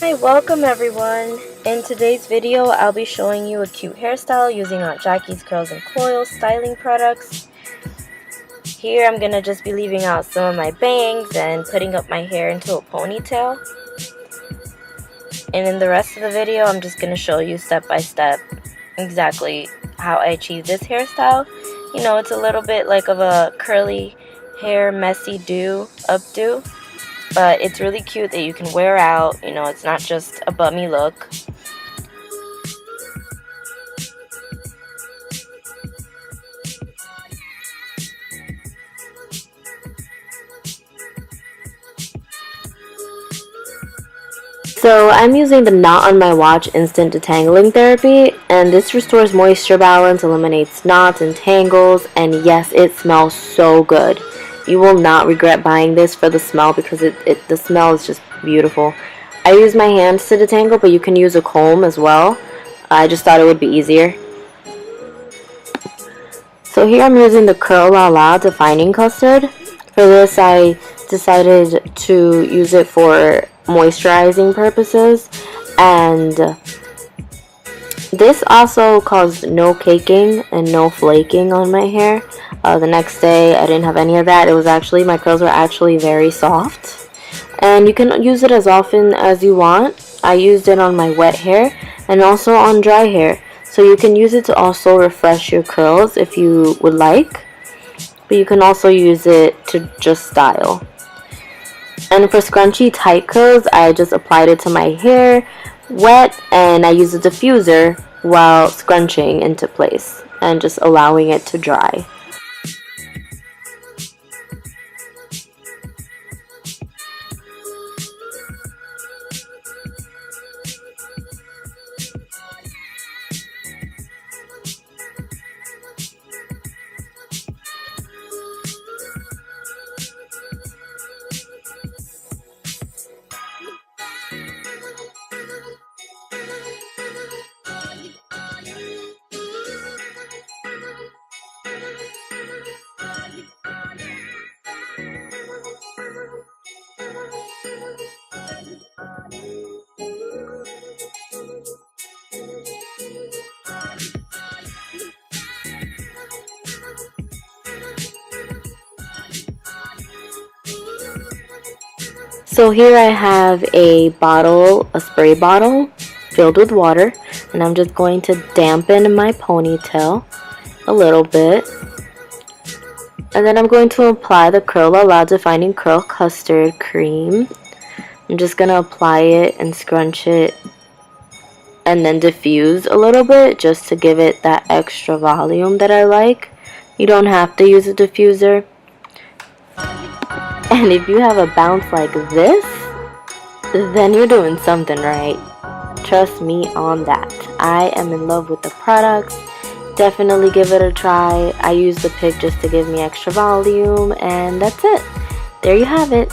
Hi, welcome everyone. In today's video, I'll be showing you a cute hairstyle using Aunt Jackie's Curls and Coils styling products. Here I'm gonna just be leaving out some of my bangs and putting up my hair into a ponytail. And in the rest of the video, I'm just gonna show you step by step exactly how I achieve this hairstyle. You know, it's a little bit like of a curly hair messy updo. But it's really cute that you can wear out, you know, it's not just a bummy look. So I'm using the knot on my Watch Instant Detangling therapy, and this restores moisture balance, eliminates knots and tangles, and yes, it smells so good. You will not regret buying this for the smell because the smell is just beautiful. I use my hands to detangle, but you can use a comb as well. I just thought it would be easier. So here I'm using the Curl La La Defining Custard. For this I decided to use it for moisturizing purposes, and this also caused no caking and no flaking on my hair. The next day I didn't have any of that. My curls were actually very soft, and you can use it as often as you want. I used it on my wet hair and also on dry hair, so you can use it to also refresh your curls if you would like, but you can also use it to just style. And for scrunchy tight curls, I just applied it to my hair wet, and I used a diffuser while scrunching into place and just allowing it to dry. So here I have a spray bottle filled with water, and I'm just going to dampen my ponytail a little bit. And then I'm going to apply the Curl La La Defining Curl Custard Cream. I'm just going to apply it and scrunch it and then diffuse a little bit just to give it that extra volume that I like. You don't have to use a diffuser. And if you have a bounce like this, then you're doing something right. Trust me on that. I am in love with the products. Definitely give it a try. I use the pick just to give me extra volume, and that's it. There you have it.